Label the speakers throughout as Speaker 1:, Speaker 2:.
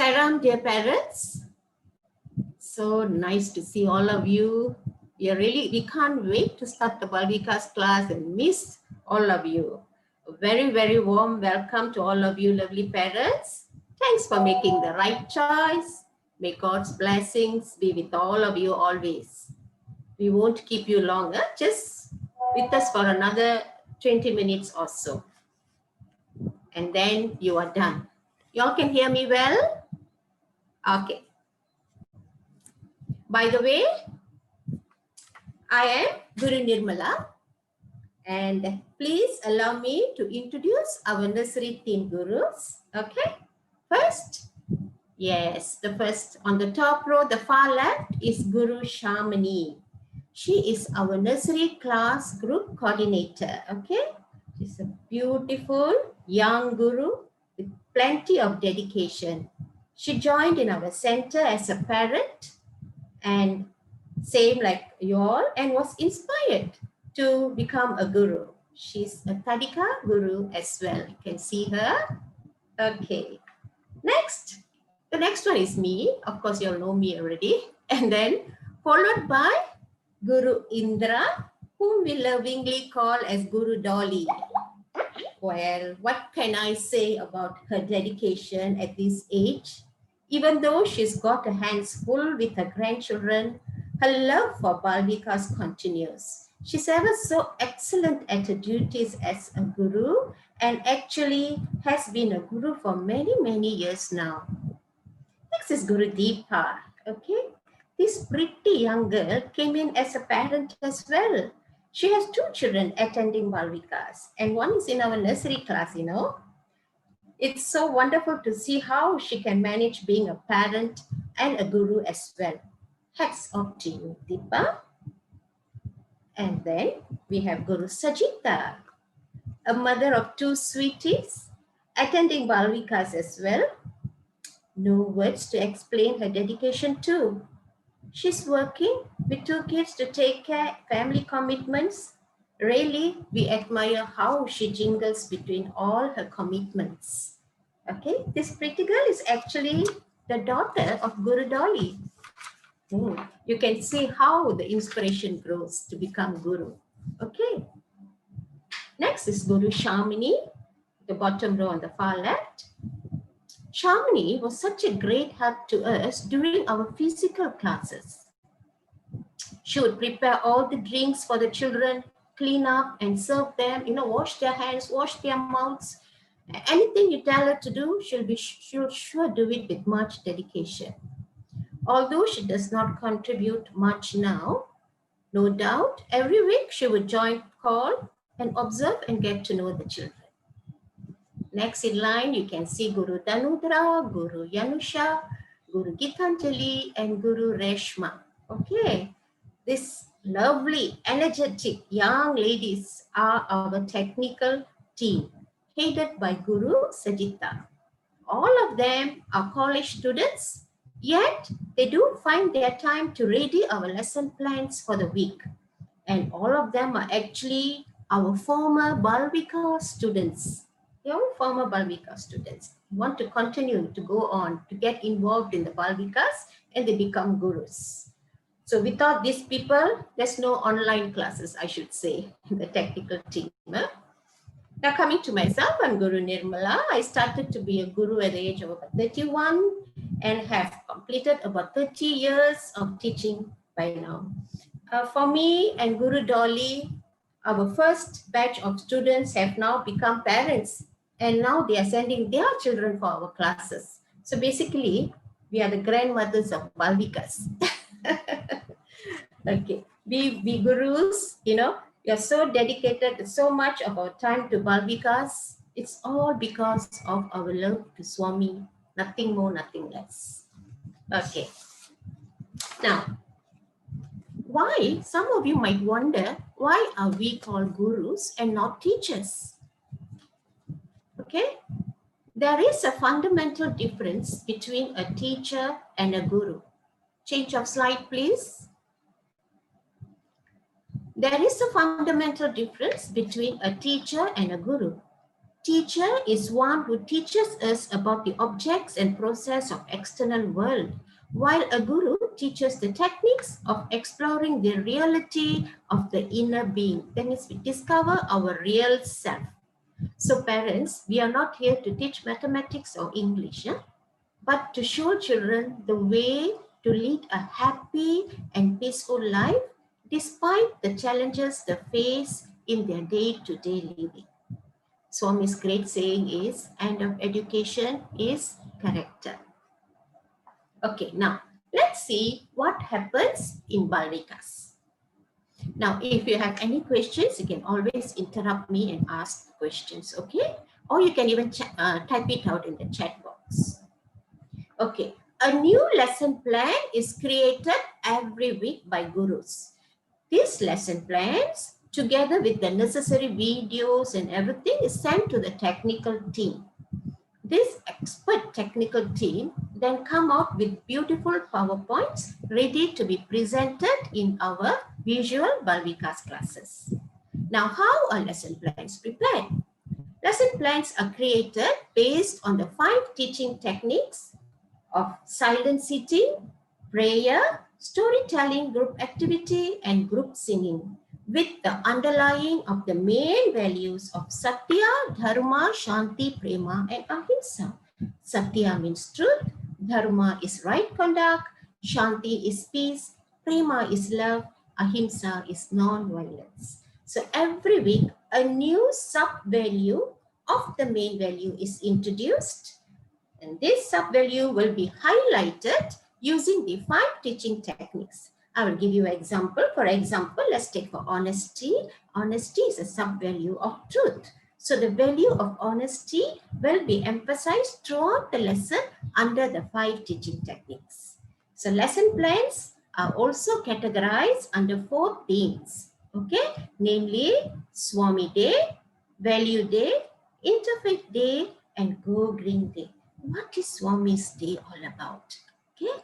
Speaker 1: Saram, dear parents. So nice to see all of you. We can't wait to start the Balvikas class and miss all of you. A very, very warm welcome to all of you lovely parents. Thanks for making the right choice. May God's blessings be with all of you always. We won't keep you longer, just with us for another 20 minutes or so. And then you are done. You all can hear me well? Okay. By the way, I am Guru Nirmala, and please allow me to introduce our nursery team gurus. Okay, first, yes, the first on the top row, the far left is Guru Shamini. She is our nursery class group coordinator. Okay, she's a beautiful young guru with plenty of dedication. She joined in our center as a parent and same like you all, and was inspired to become a guru. She's a Tadika guru as well. You can see her. Okay. Next, the next one is me. Of course, you all know me already. And then followed by Guru Indra, whom we lovingly call as Guru Dolly. Well, what can I say about her dedication at this age? Even though she's got her hands full with her grandchildren, her love for Balvikas continues. She's ever so excellent at her duties as a guru and actually has been a guru for many, many years now. Next is Guru Deepa. Okay, this pretty young girl came in as a parent as well. She has two children attending Balvikas, and one is in our nursery class, you know. It's so wonderful to see how she can manage being a parent and a guru as well. Hats off to you, Deepa. And then we have Guru Sajita, a mother of two sweeties, attending Balvikas as well. No words to explain her dedication too. She's working with two kids to take care of family commitments. Really, we admire how she jingles between all her commitments. Okay, this pretty girl is actually the daughter of Guru Dolly. You can see how the inspiration grows to become guru. Okay. Next is Guru Shamini, the bottom row on the far left. Shamini was such a great help to us during our physical classes. She would prepare all the drinks for the children, clean up and serve them, wash their hands, wash their mouths. Anything you tell her to do, she'll sure do it with much dedication. Although she does not contribute much now, no doubt, every week she would join call and observe and get to know the children. Next in line, you can see Guru Danudra, Guru Yanusha, Guru Gitanjali, and Guru Reshma. Okay, these lovely, energetic young ladies are our technical team, headed by Guru Sajita. All of them are college students, yet they do find their time to ready our lesson plans for the week. And all of them are actually our former Balvika students. They are former Balvika students. They want to continue to go on to get involved in the Balvikas and they become gurus. So without these people, there's no online classes, I should say, in the technical team. Now coming to myself, I'm Guru Nirmala. I started to be a guru at the age of about 31 and have completed about 30 years of teaching by now. For me and Guru Dolly, our first batch of students have now become parents and now they are sending their children for our classes. So basically, we are the grandmothers of Balvikas. Okay, we gurus, we are so dedicated, so much of our time to Balvikas. It's all because of our love to Swami, nothing more, nothing less. Okay. Now, why, some of you might wonder, why are we called gurus and not teachers? Okay. There is a fundamental difference between a teacher and a guru. Change of slide, please. There is a fundamental difference between a teacher and a guru. Teacher is one who teaches us about the objects and process of external world, while a guru teaches the techniques of exploring the reality of the inner being. That means we discover our real self. So parents, we are not here to teach mathematics or English, but to show children the way to lead a happy and peaceful life despite the challenges they face in their day-to-day living. Swami's great saying is, end of education is character. Okay, now let's see what happens in Balvikas. Now, if you have any questions, you can always interrupt me and ask questions, okay? Or you can even type it out in the chat box. Okay, a new lesson plan is created every week by gurus. These lesson plans, together with the necessary videos and everything, is sent to the technical team. This expert technical team then come out with beautiful PowerPoints ready to be presented in our visual Balvikas classes. Now, how are lesson plans prepared? Lesson plans are created based on the 5 teaching techniques of silent sitting, prayer, storytelling, group activity, and group singing, with the underlying of the main values of Satya, Dharma, Shanti, Prema, and Ahimsa. Satya means truth, Dharma is right conduct, Shanti is peace, Prema is love, Ahimsa is non-violence. So every week, a new sub-value of the main value is introduced, and this sub-value will be highlighted using the 5 teaching techniques. I will give you an example. For example, let's take for honesty. Honesty is a sub-value of truth. So the value of honesty will be emphasized throughout the lesson under the 5 teaching techniques. So lesson plans are also categorized under 4 themes. Okay, namely Swami Day, Value Day, Interfaith Day, and Go Green Day. What is Swami's Day all about? Okay,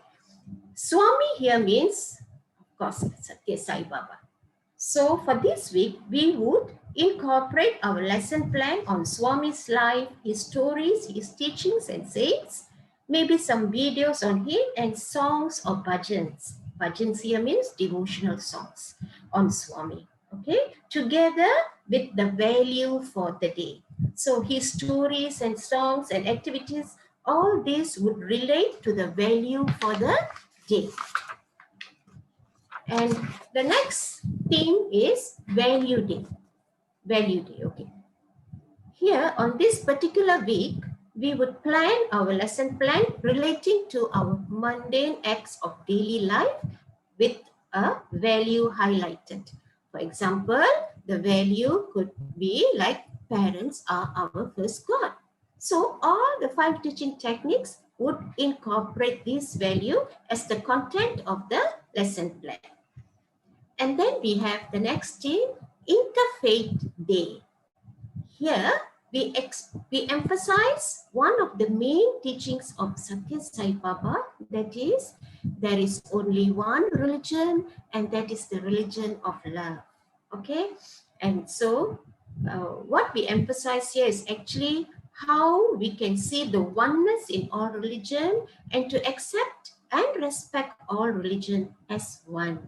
Speaker 1: Swami here means, of course, Satya Sai Baba. So for this week, we would incorporate our lesson plan on Swami's life, his stories, his teachings and sayings, maybe some videos on him, and songs or bhajans. Bhajans here means devotional songs on Swami. Okay, together with the value for the day. So his stories and songs and activities, all this would relate to the value for the day. And the next theme is Value Day. Value Day, okay. Here on this particular week, we would plan our lesson plan relating to our mundane acts of daily life with a value highlighted. For example, the value could be like parents are our first God. So all the 5 teaching techniques would incorporate this value as the content of the lesson plan. And then we have the next theme, Interfaith Day. Here, we emphasize one of the main teachings of Satya Sai Baba, that is, there is only one religion, and that is the religion of love. Okay, and so what we emphasize here is actually how we can see the oneness in all religion and to accept and respect all religion as one.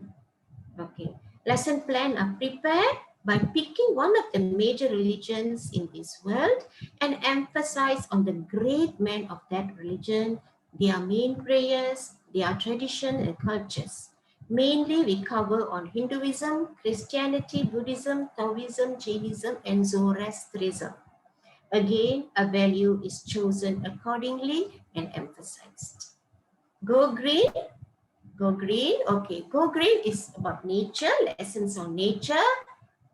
Speaker 1: Okay, lesson plan are prepared by picking one of the major religions in this world and emphasize on the great men of that religion, their main prayers, their tradition and cultures. Mainly we cover on Hinduism, Christianity, Buddhism, Taoism, Jainism and Zoroastrianism. Again, a value is chosen accordingly and emphasized. Go green. Go green, okay. Go green is about nature, lessons on nature,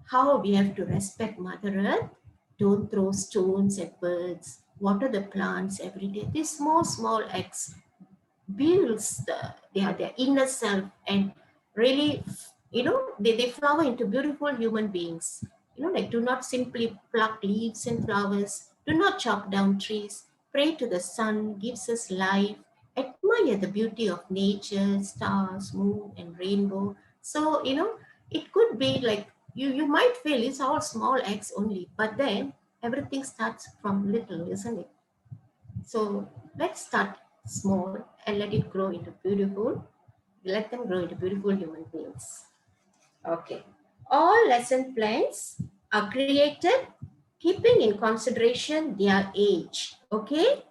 Speaker 1: how we have to respect Mother Earth, don't throw stones at birds, water the plants every day. These small acts builds their inner self and really, they flower into beautiful human beings. Like do not simply pluck leaves and flowers, do not chop down trees, pray to the sun, gives us life, admire the beauty of nature, stars, moon, and rainbow. So, it could be like you might feel it's all small acts only, but then Everything starts from little, isn't it? So let's start small and let it grow into beautiful. Let them grow into beautiful human beings. Okay. All lesson plans are created keeping in consideration their age. Okay.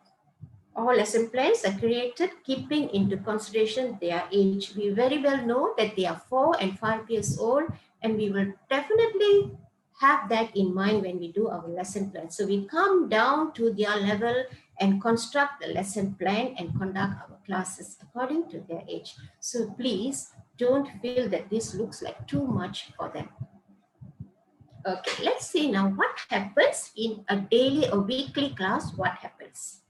Speaker 1: All lesson plans are created keeping into consideration their age. We very well know that they are 4 and 5 years old, and we will definitely have that in mind when we do our lesson plan. So we come down to their level and construct the lesson plan and conduct our classes according to their age. So please don't feel that this looks like too much for them. Okay, let's see now what happens in a daily or weekly class. What happens?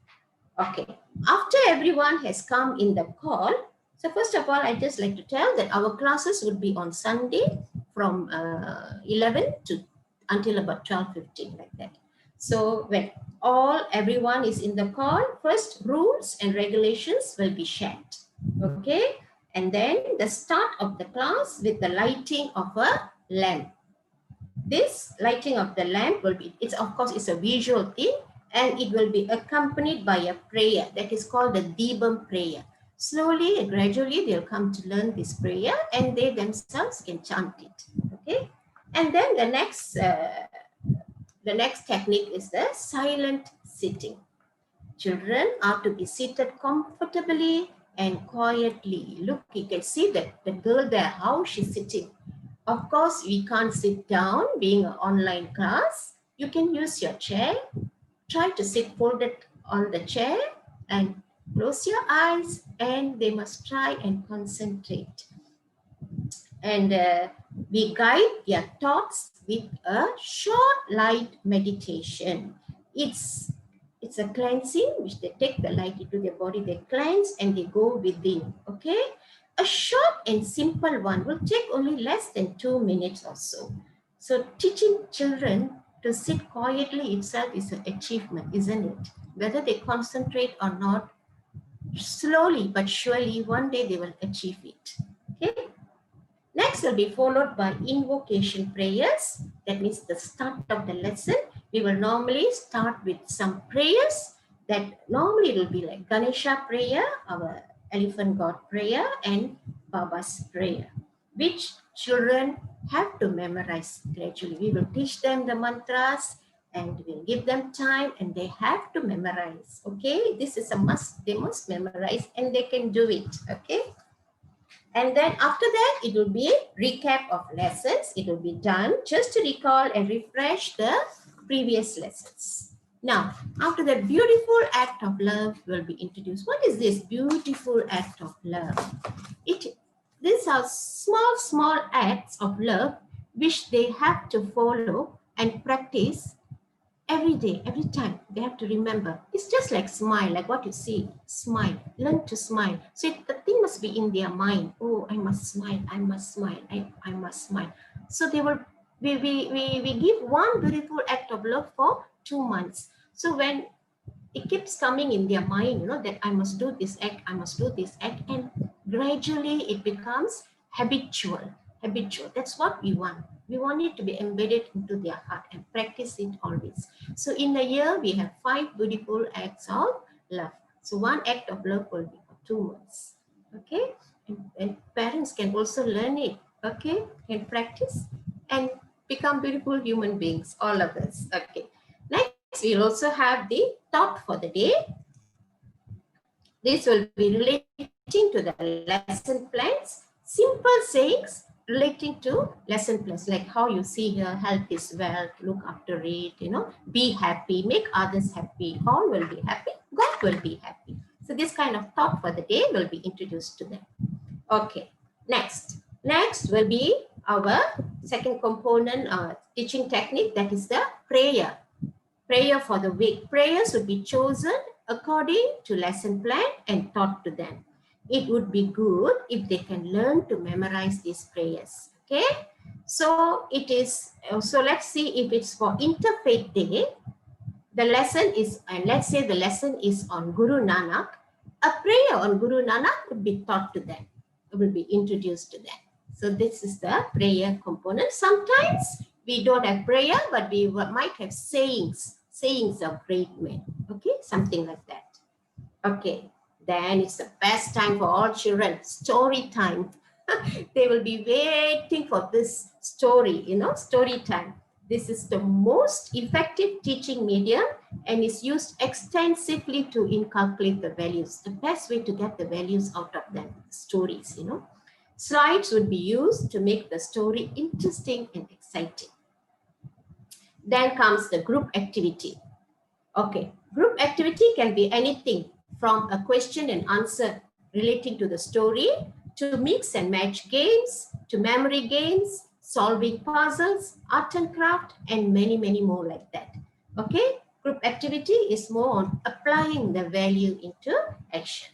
Speaker 1: Okay, after everyone has come in the call, so first of all, I just like to tell that our classes would be on Sunday from 11 to until about 12:15, like that. So when everyone is in the call, first rules and regulations will be shared. Okay, and then the start of the class with the lighting of a lamp. This lighting of the lamp will be, it's of course, it's a visual thing, and it will be accompanied by a prayer that is called the Deepam prayer. Slowly and gradually they'll come to learn this prayer, and they themselves can chant it. Okay, and then the next technique is the silent sitting. Children are to be seated comfortably and quietly. Look, you can see that the girl there, how she's sitting. Of course, we can't sit down being an online class. You can use your chair. Try to sit folded on the chair and close your eyes, and they must try and concentrate. And we guide their thoughts with a short light meditation. It's a cleansing, which they take the light into their body, they cleanse and they go within. Okay, a short and simple one will take only less than 2 minutes or so. So teaching children to sit quietly itself is an achievement, isn't it? Whether they concentrate or not, slowly but surely one day they will achieve it. Okay. Next will be followed by invocation prayers. That means the start of the lesson. We will normally start with some prayers that normally it will be like Ganesha prayer, our elephant god prayer, and Baba's prayer, which children have to memorize gradually. We will teach them the mantras and we'll give them time, and they have to memorize. Okay, this is a must. They must memorize and they can do it. Okay. And then after that, it will be recap of lessons. It will be done just to recall and refresh the previous lessons. Now, after that, beautiful act of love will be introduced. What is this beautiful act of love? These are small acts of love which they have to follow and practice every day, every time. They have to remember. It's just like smile, like what you see. Smile. Learn to smile. So the thing must be in their mind. Oh, I must smile. I must smile. I must smile. So they will. We give one beautiful act of love for 2 months. So when it keeps coming in their mind, you know, that I must do this act, I must do this act, and gradually it becomes habitual. That's what we want. We want it to be embedded into their heart and practice it always. So in a year, we have 5 beautiful acts of love. So one act of love will be for 2 months. Okay, and parents can also learn it. Okay, can practice and become beautiful human beings, all of us. Okay. Next, we'll also have the thought for the day. This will be relating to the lesson plans, simple sayings relating to lesson plans, like how you see here, health is wealth, look after it, you know, be happy, make others happy, all will be happy, God will be happy. So this kind of thought for the day will be introduced to them. Okay, next will be our second component teaching technique, that is the prayer. Prayer for the week. Prayers would be chosen according to lesson plan and taught to them. It would be good if they can learn to memorize these prayers. Okay, so it is. So let's see if it's for Interfaith Day. The lesson is, and let's say the lesson is on Guru Nanak. A prayer on Guru Nanak would be taught to them. It will be introduced to them. So this is the prayer component. Sometimes We don't have prayer, but we might have sayings of great men. Okay, something like that. Okay, then it's the best time for all children, story time. They will be waiting for this story, story time. This is the most effective teaching medium and is used extensively to inculcate the values. The best way to get the values out of them, stories, Slides would be used to make the story interesting and exciting. Then comes the group activity. Okay, group activity can be anything from a question and answer relating to the story, to mix and match games, to memory games, solving puzzles, art and craft, and many, many more like that. Okay, group activity is more on applying the value into action.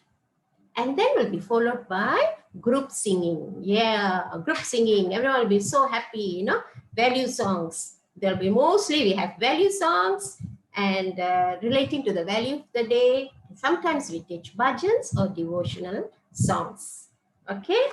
Speaker 1: And then will be followed by group singing. Yeah, group singing. Everyone will be so happy, value songs. There'll be mostly we have value songs and relating to the value of the day. Sometimes we teach bhajans or devotional songs. Okay,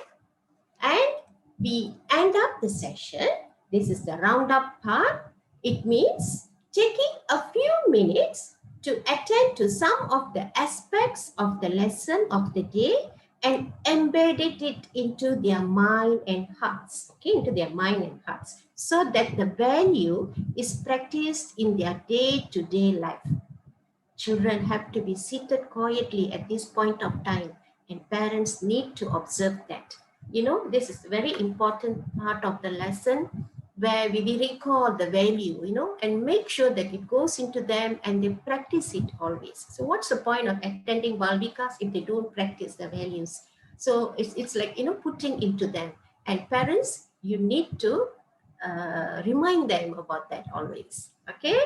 Speaker 1: and we end up the session. This is the roundup part. It means taking a few minutes to attend to some of the aspects of the lesson of the day and embedded it into their mind and hearts, okay, into their mind and hearts, so that the value is practiced in their day-to-day life. Children have to be seated quietly at this point of time, and parents need to observe that. This is a very important part of the lesson where we recall the value, and make sure that it goes into them and they practice it always. So what's the point of attending Balvikas if they don't practice the values? So it's like, putting into them. And parents, you need to remind them about that always. Okay?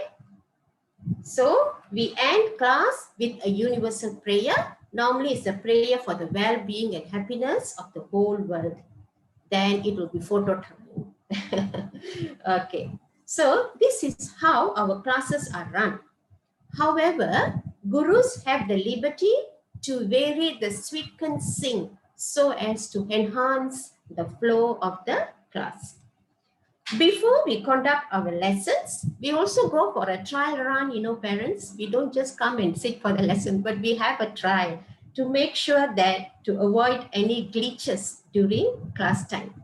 Speaker 1: So we end class with a universal prayer. Normally it's a prayer for the well-being and happiness of the whole world. Then it will be photo time. Okay, so this is how our classes are run. However, gurus have the liberty to vary the sweet sing so as to enhance the flow of the class. Before we conduct our lessons, we also go for a trial run, parents. We don't just come and sit for the lesson, but we have a trial to make sure that to avoid any glitches during class time.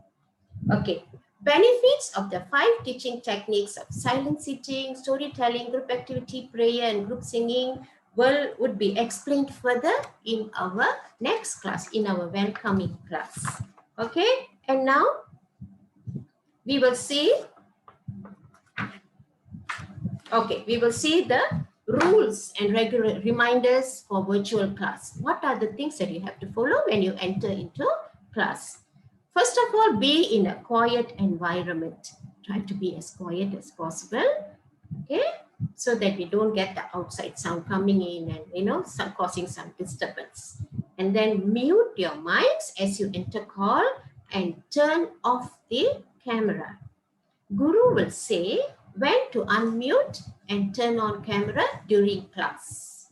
Speaker 1: Okay, benefits of the 5 teaching techniques of silent sitting, storytelling, group activity, prayer, and group singing would be explained further in our next class, in our welcoming class. Okay, and now we will see, the rules and regular reminders for virtual class. What are the things that you have to follow when you enter into class? First of all, be in a quiet environment. Try to be as quiet as possible, okay? So that we don't get the outside sound coming in and, causing some disturbance. And then mute your mics as you enter call and turn off the camera. Guru will say when to unmute and turn on camera during class.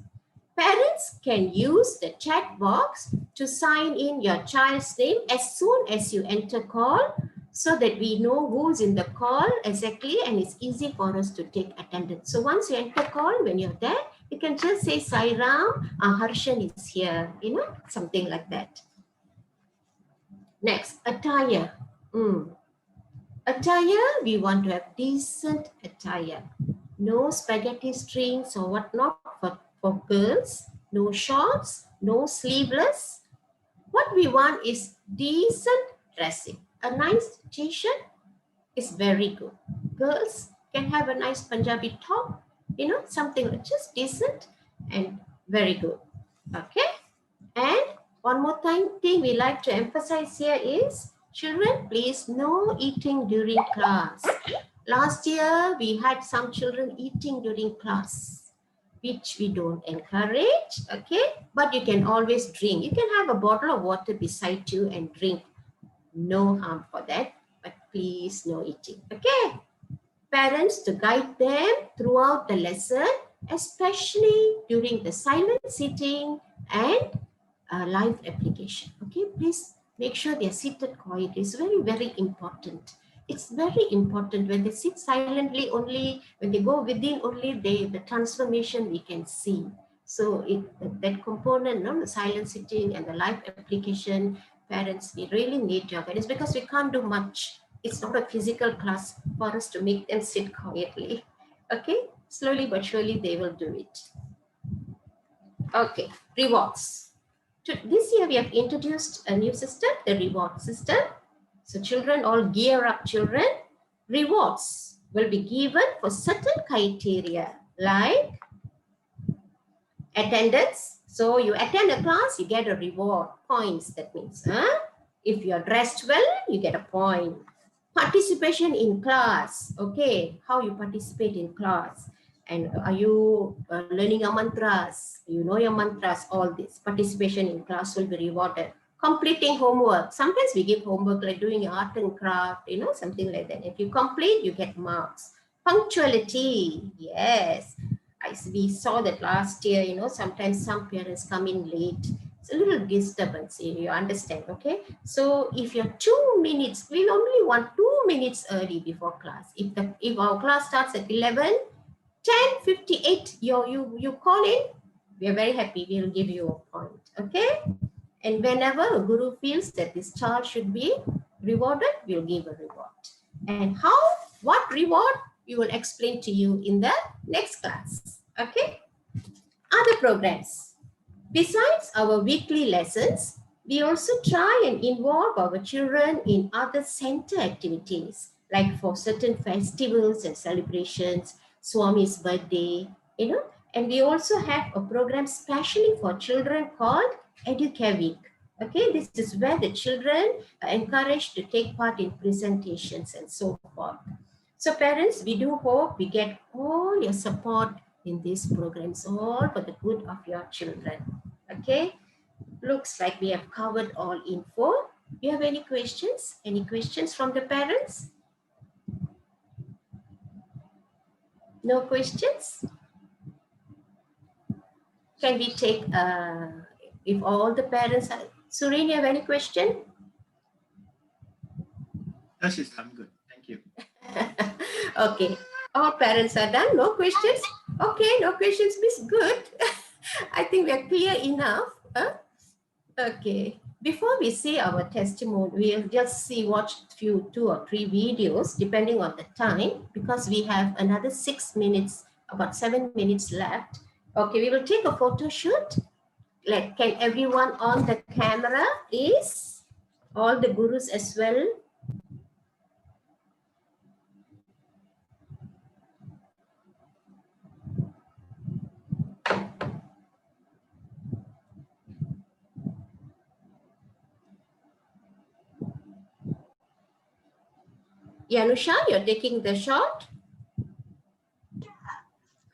Speaker 1: Parents can use the chat box to sign in your child's name as soon as you enter call, so that we know who's in the call exactly and it's easy for us to take attendance. So once you enter call, when you're there, you can just say Sairam, Harshan is here, something like that. Next, attire. Attire, we want to have decent attire. No spaghetti strings or whatnot for girls. No shorts, no sleeveless. What we want is decent dressing. A nice t-shirt is very good. Girls can have a nice Punjabi top, something just decent and very good. Okay. And one more thing we like to emphasize here is, children, please no eating during class. Last year, we had some children eating during class, which we don't encourage, okay? But you can always drink. You can have a bottle of water beside you and drink. No harm for that, but please no eating, okay? Parents to guide them throughout the lesson, especially during the silent sitting and live application, okay? Please make sure they are seated quietly. It's very, very important. It's very important. When they sit silently only, when they go within only, the transformation we can see. So that component, no, the silent sitting and the live application, parents, we really need your guidance because we can't do much. It's not a physical class for us to make them sit quietly. Okay, slowly but surely they will do it. Okay, rewards. This year we have introduced a new system, the reward system. So children, all gear up children. Rewards will be given for certain criteria like attendance. So you attend a class, you get a reward, points. That means if you're dressed well, you get a point. Participation in class. Okay, how you participate in class. And are you learning your mantras? You know your mantras, all this. Participation in class will be rewarded. Completing homework. Sometimes we give homework like doing art and craft, you know, something like that. If you complete, you get marks. Punctuality. Yes. We saw that last year, you know, sometimes some parents come in late. It's a little disturbance, you understand, okay? So if you're 2 minutes, we only want 2 minutes early before class. If our class starts at 11, 10:58, you call in, we are very happy, we'll give you a point, okay? And whenever a guru feels that this child should be rewarded, we'll give a reward. And how, what reward, we will explain to you in the next class, okay? Other programs. Besides our weekly lessons, we also try and involve our children in other center activities, like for certain festivals and celebrations, Swami's birthday, you know, and we also have a program specially for children called Educare Week. Okay, this is where the children are encouraged to take part in presentations and so forth. So parents, we do hope we get all your support in these programs, all for the good of your children. Okay, looks like we have covered all info. Do you have any questions? Any questions from the parents? No questions? Can we take, if all the parents are, Surin, you have any question?
Speaker 2: No, sister, I'm good. Thank you.
Speaker 1: Okay, all parents are done. No questions? Okay, no questions means good. I think we are clear enough. Huh? Okay. Before we see our testimony, we'll just watch 2 or 3 videos depending on the time because we have another 6 minutes, about 7 minutes left. Okay, we will take a photo shoot. Like, can everyone on the camera, please? All the gurus as well. Yanusha, you're taking the shot?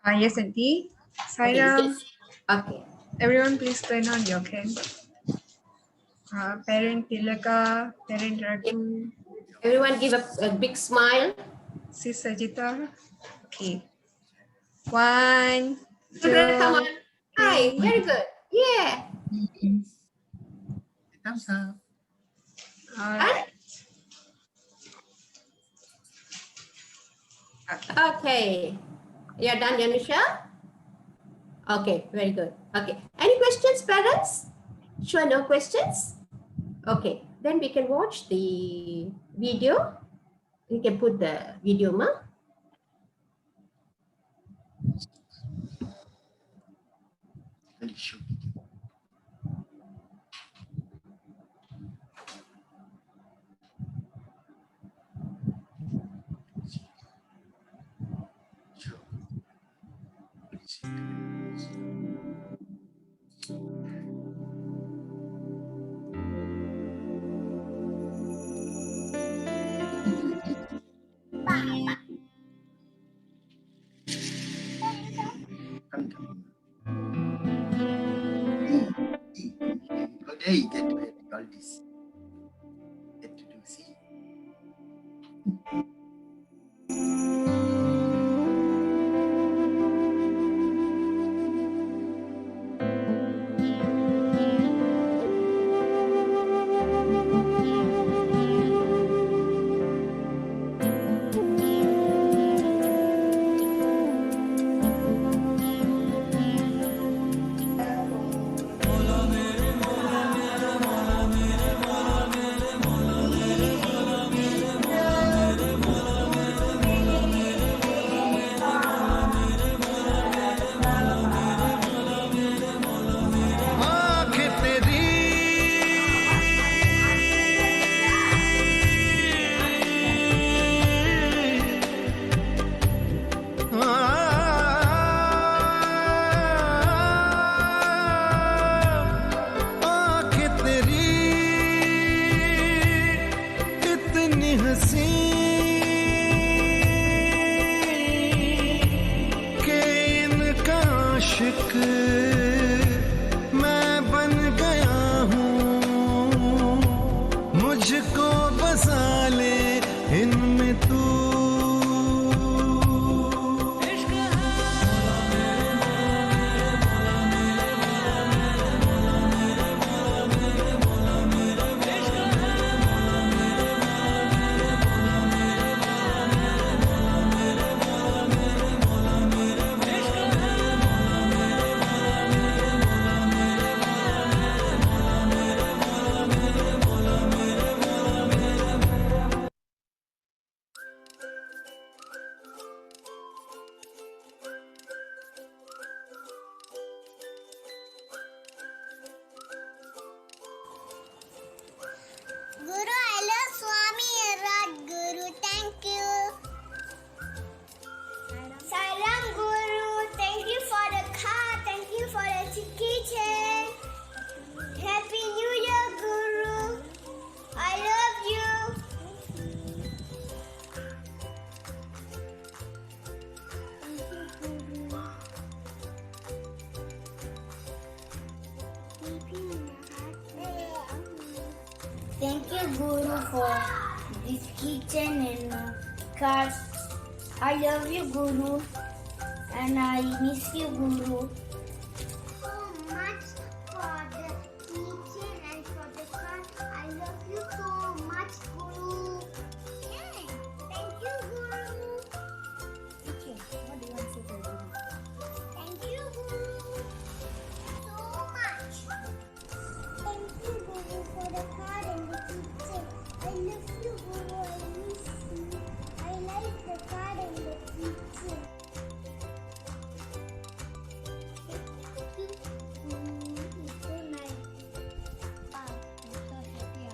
Speaker 3: Yes, Auntie.
Speaker 1: Okay,
Speaker 3: Saira,
Speaker 1: okay.
Speaker 3: everyone please turn on your cam. Parent Tilaka, Parent Raghu,
Speaker 1: Everyone give a big smile.
Speaker 3: Sis Sajita. Okay. 1, 2,
Speaker 1: Children, come on. Hi,
Speaker 3: 3.
Speaker 1: very good. Yeah.
Speaker 2: Thumbs up.
Speaker 3: All right.
Speaker 1: Okay. You're done, Yanusha? Okay, very good. Okay. Any questions, parents? Sure, no questions? Okay, then we can watch the video. We can put the video, ma.
Speaker 2: Very sure. There you get to edit all this. Get to do, see?
Speaker 4: एक मैं बन गया हूँ, मुझको बसा ले इनमें तू।
Speaker 5: Guru, I love Swami Raj Guru. Thank you. Salam Guru. Thank you for the car. Thank you for the kitchen. Happy New Year, Guru. I love you. Thank you, Guru, for this kitchen and cars. I love you, Guru, and I miss you, Guru. So much for the kitchen and for the car. I love you so much, Guru. Yay! Thank you, Guru. Okay, what do you want to say to Guru? Thank you, Guru, so much. Thank you, Guru, for the card and the kitchen. I love you, Guru. I miss you. I like the card and the kitchen. Thank you, Guru. It's so nice. Wow, I'm so happy.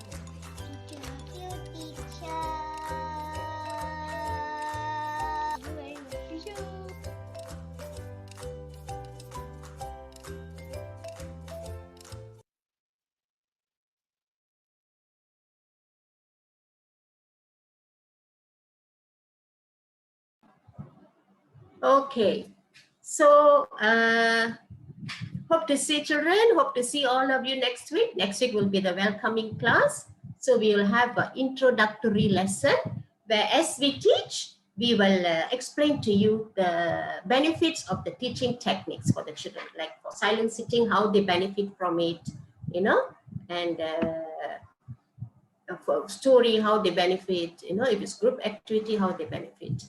Speaker 5: Teacher, thank you, teacher. You very much, teacher.
Speaker 1: Okay, so hope to see children, hope to see all of you next week. Next week will be the welcoming class. So we will have an introductory lesson where as we teach, we will explain to you the benefits of the teaching techniques for the children, like for silent sitting, how they benefit from it, you know, and for story, how they benefit, you know, if it's group activity, how they benefit.